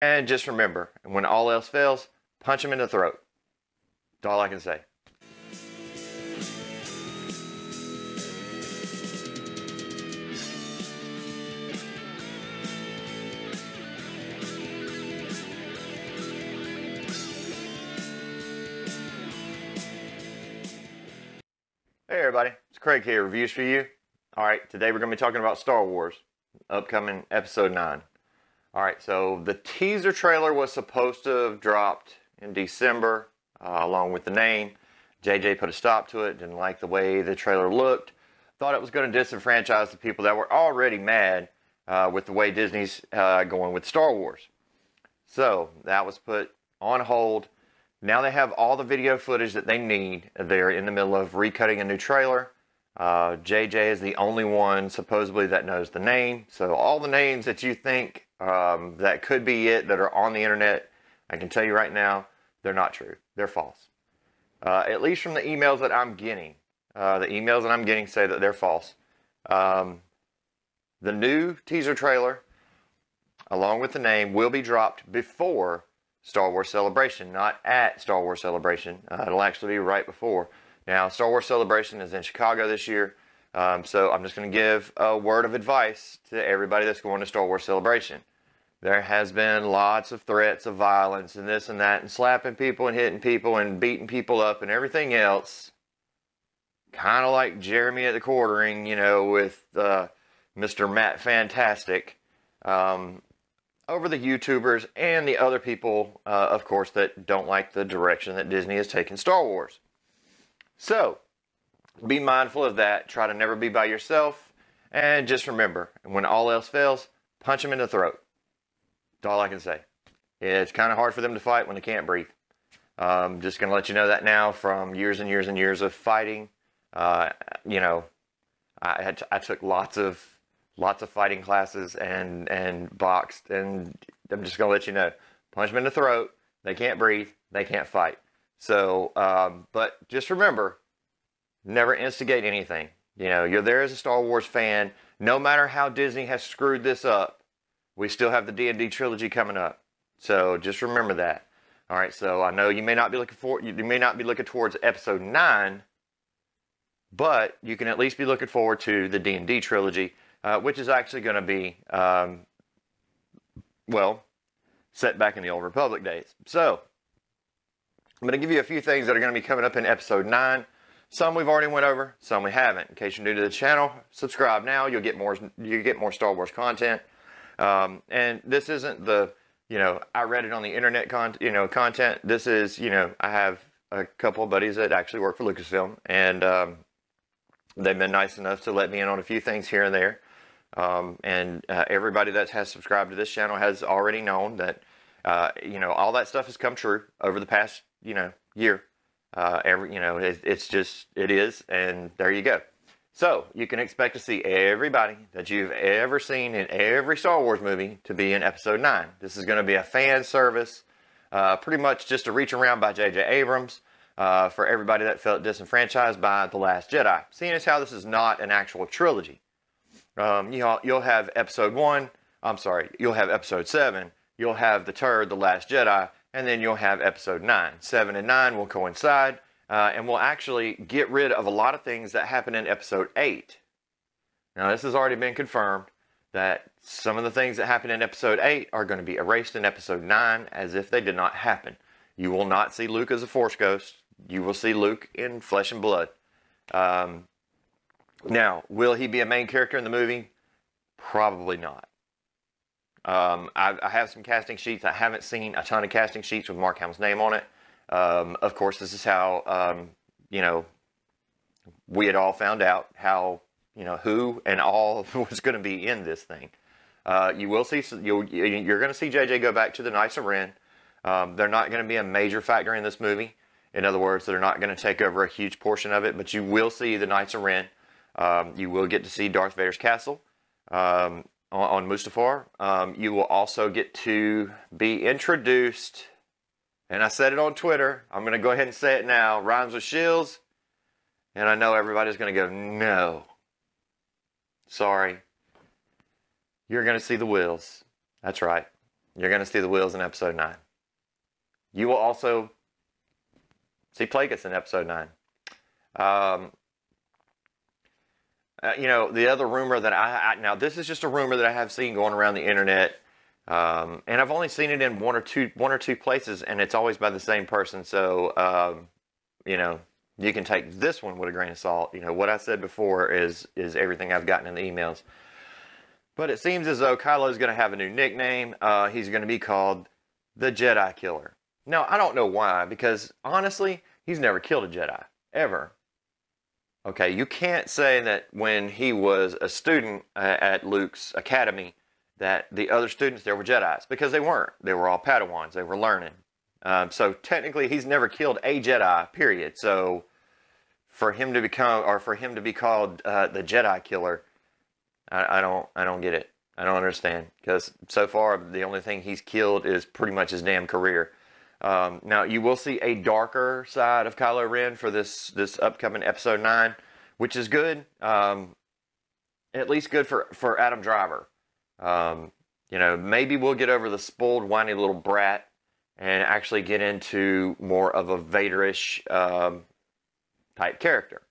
And just remember, when all else fails, punch him in the throat. That's all I can say. Hey everybody, it's Craig here, Reviews for You. Alright, today we're going to be talking about Star Wars, upcoming episode 9. Alright, so the teaser trailer was supposed to have dropped in December, along with the name. JJ put a stop to it, didn't like the way the trailer looked, thought it was going to disenfranchise the people that were already mad with the way Disney's going with Star Wars. So, that was put on hold. Now they have all the video footage that they need. They're in the middle of recutting a new trailer. JJ is the only one supposedly that knows the name. So all the names that you think that could be it that are on the internet, I can tell you right now, they're not true. They're false. At least from the emails that I'm getting. The emails that I'm getting say that they're false. The new teaser trailer, along with the name, will be dropped before Star Wars Celebration, not at Star Wars Celebration. It'll actually be right before. Now, Star Wars Celebration is in Chicago this year, so I'm just going to give a word of advice to everybody that's going to Star Wars Celebration. There has been lots of threats of violence and this and that, and slapping people and hitting people and beating people up and everything else. Kind of like Jeremy at the quartering, you know, with Mr. Matt Fantastic. Over the YouTubers and the other people, of course, that don't like the direction that Disney has taken Star Wars. So, be mindful of that. Try to never be by yourself. And just remember, when all else fails, punch them in the throat. That's all I can say. It's kind of hard for them to fight when they can't breathe. Just going to let you know that now from years and years and years of fighting. You know, I took lots of fighting classes and boxed, and I'm just going to let you know, punch them in the throat, they can't breathe, they can't fight. So, but just remember, never instigate anything. You know, you're there as a Star Wars fan, no matter how Disney has screwed this up, we still have the D&D trilogy coming up. So just remember that. All right, so I know you may not be looking towards episode 9, but you can at least be looking forward to the D&D trilogy. Which is actually going to be, well, set back in the Old Republic days. So, I'm going to give you a few things that are going to be coming up in episode 9. Some we've already went over, some we haven't. In case you're new to the channel, subscribe now. You'll get more Star Wars content. And this isn't the, you know, I read it on the internet content. This is, you know, I have a couple of buddies that actually work for Lucasfilm, and they've been nice enough to let me in on a few things here and there. Everybody that has subscribed to this channel has already known that, you know, all that stuff has come true over the past, you know, year. You know, it is, and there you go. So, you can expect to see everybody that you've ever seen in every Star Wars movie to be in episode 9. This is going to be a fan service, pretty much just a reach around by J.J. Abrams, for everybody that felt disenfranchised by The Last Jedi. Seeing as how this is not an actual trilogy. You'll have episode 1, you'll have episode 7, you'll have the Turd, The Last Jedi, and then you'll have episode 9. 7 and 9 will coincide, and we'll actually get rid of a lot of things that happened in episode 8. Now, this has already been confirmed that some of the things that happened in episode 8 are going to be erased in episode 9 as if they did not happen. You will not see Luke as a Force ghost. You will see Luke in flesh and blood. Now, will he be a main character in the movie? Probably not. I have some casting sheets. I haven't seen a ton of casting sheets with Mark Hamill's name on it. Of course, this is how, you know, we had all found out how, you know, who and all was going to be in this thing. You will see, you're going to see JJ go back to the Knights of Ren. They're not going to be a major factor in this movie. In other words, they're not going to take over a huge portion of it, but you will see the Knights of Ren. You will get to see Darth Vader's castle on Mustafar. You will also get to be introduced, and I said it on Twitter, I'm going to go ahead and say it now, rhymes with Shields, and I know everybody's going to go, no. Sorry. You're going to see the Wills. That's right. You're going to see the Wills in episode 9. You will also see Plagueis in episode 9. The other rumor that now this is just a rumor that I have seen going around the internet, and I've only seen it in one or two places, and it's always by the same person. So, you can take this one with a grain of salt. What I said before is everything I've gotten in the emails. But it seems as though Kylo's going to have a new nickname. He's going to be called the Jedi Killer. Now, I don't know why, because honestly, he's never killed a Jedi, ever. Okay, you can't say that when he was a student at Luke's academy that the other students there were Jedis, because they weren't. They were all Padawans. They were learning. So technically, he's never killed a Jedi, period. So for him to be called the Jedi Killer, I don't get it. I don't understand, because so far the only thing he's killed is pretty much his damn career. Now you will see a darker side of Kylo Ren for this upcoming episode 9, which is good. At least good for Adam Driver. Maybe we'll get over the spoiled, whiny little brat and actually get into more of a Vaderish type character.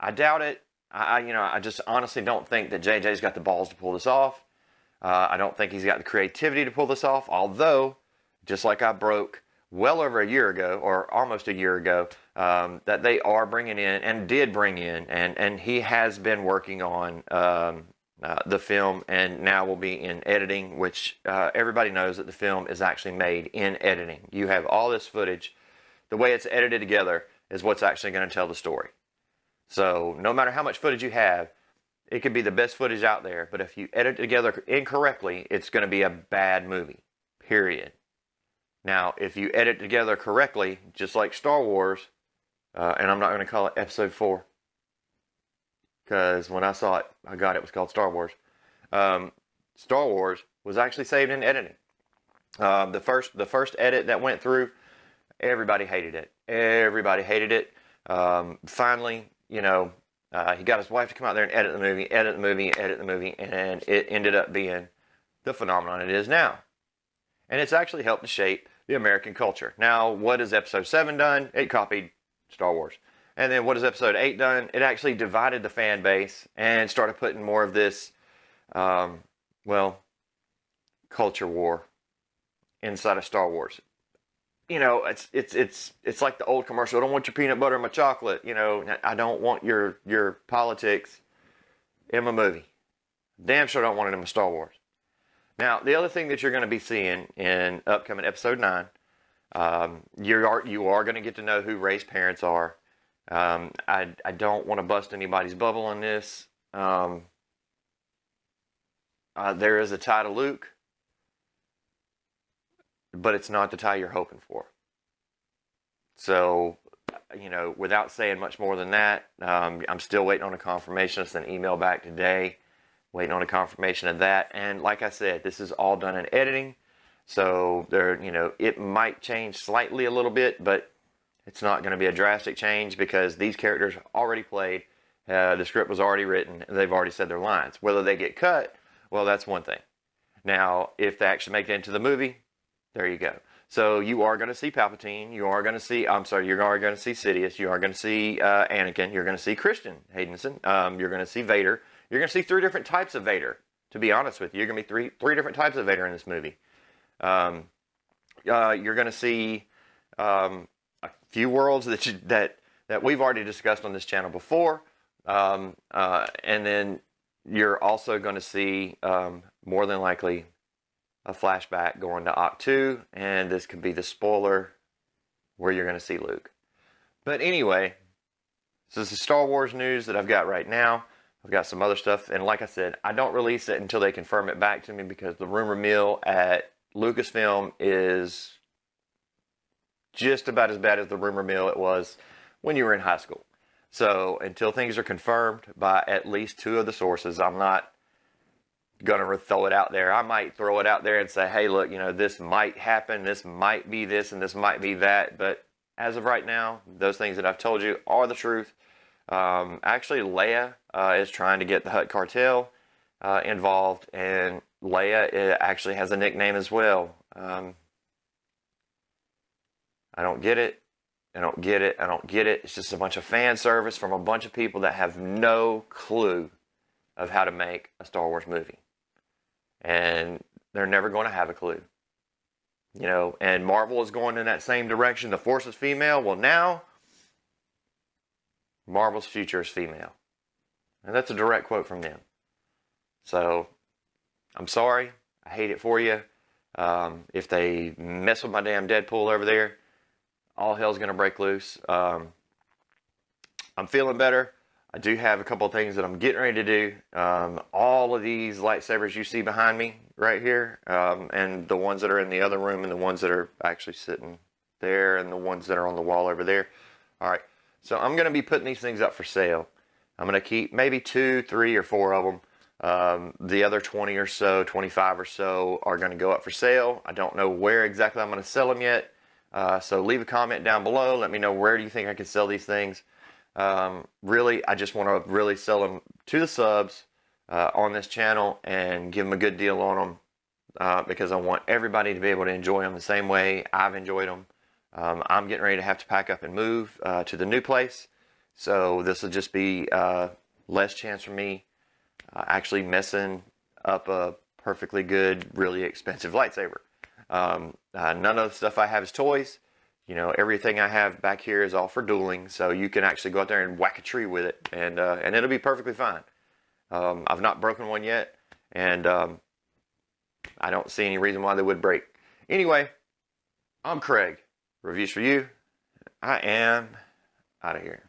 I doubt it. I just honestly don't think that JJ's got the balls to pull this off. I don't think he's got the creativity to pull this off. Although, just like I broke well over a year ago, or almost a year ago, that they are bringing in, and did bring in, and he has been working on the film, and now will be in editing, which everybody knows that the film is actually made in editing. You have all this footage. The way it's edited together is what's actually going to tell the story. So no matter how much footage you have, it could be the best footage out there, but if you edit it together incorrectly, it's going to be a bad movie, period. Now, if you edit it together correctly, just like Star Wars, and I'm not going to call it Episode 4, because when I saw it, it was called Star Wars. Star Wars was actually saved in editing. The first edit that went through, everybody hated it. Everybody hated it. Finally, he got his wife to come out there and edit the movie, and it ended up being the phenomenon it is now. And it's actually helped to shape the American culture. Now, what has Episode 7 done? It copied Star Wars. And then what has Episode 8 done? It actually divided the fan base and started putting more of this, culture war inside of Star Wars. It's like the old commercial. I don't want your peanut butter in my chocolate. I don't want your politics in my movie. Damn sure don't want it in my Star Wars. Now, the other thing that you're going to be seeing in upcoming episode 9, you are going to get to know who Rey's parents are. I don't want to bust anybody's bubble on this. There is a tie to Luke, but it's not the tie you're hoping for. So, without saying much more than that, I'm still waiting on a confirmation. I sent an email back today, waiting on a confirmation of that. And like I said, this is all done in editing. So it might change slightly a little bit, but it's not going to be a drastic change, because these characters already played. The script was already written, and they've already said their lines. Whether they get cut, well, that's one thing. Now, if they actually make it into the movie, there you go. So you are going to see Palpatine. You are going to see Sidious. You are going to see Anakin. You're going to see Christian Haydenson. You're going to see Vader. You're going to see 3 different types of Vader. To be honest with you, you're going to be three different types of Vader in this movie. You're going to see a few worlds that we've already discussed on this channel before, and then you're also going to see more than likely a flashback going to Octo 2, and this could be the spoiler where you're going to see Luke. But anyway, so this is Star Wars news that I've got right now. I've got some other stuff, and like I said, I don't release it until they confirm it back to me, because the rumor mill at Lucasfilm is just about as bad as the rumor mill it was when you were in high school. So until things are confirmed by at least 2 of the sources, I'm not going to throw it out there. I might throw it out there and say, hey, look, this might happen, this might be this, and this might be that. But as of right now, those things that I've told you are the truth. Actually, Leia is trying to get the Hutt Cartel involved, and Leia actually has a nickname as well. I don't get it. I don't get it. I don't get it. It's just a bunch of fan service from a bunch of people that have no clue of how to make a Star Wars movie. And they're never going to have a clue. You know, and Marvel is going in that same direction. The Force is female. Well, now, Marvel's future is female. And that's a direct quote from them. So, I'm sorry. I hate it for you. If they mess with my damn Deadpool over there, all hell's going to break loose. I'm feeling better. I do have a couple of things that I'm getting ready to do. All of these lightsabers you see behind me right here, and the ones that are in the other room, and the ones that are actually sitting there, and the ones that are on the wall over there. All right, so I'm going to be putting these things up for sale. I'm going to keep maybe 2, 3, or 4 of them. The other 20 or so, 25 or so are going to go up for sale. I don't know where exactly I'm going to sell them yet. So leave a comment down below. Let me know where do you think I can sell these things. Really, I just want to really sell them to the subs on this channel and give them a good deal on them because I want everybody to be able to enjoy them the same way I've enjoyed them. I'm getting ready to have to pack up and move to the new place, so this will just be less chance for me actually messing up a perfectly good, really expensive lightsaber. None of the stuff I have is toys. You know, everything I have back here is all for dueling, so you can actually go out there and whack a tree with it, and it'll be perfectly fine. I've not broken one yet, and I don't see any reason why they would break. Anyway, I'm Craig. Reviews for you. I am out of here.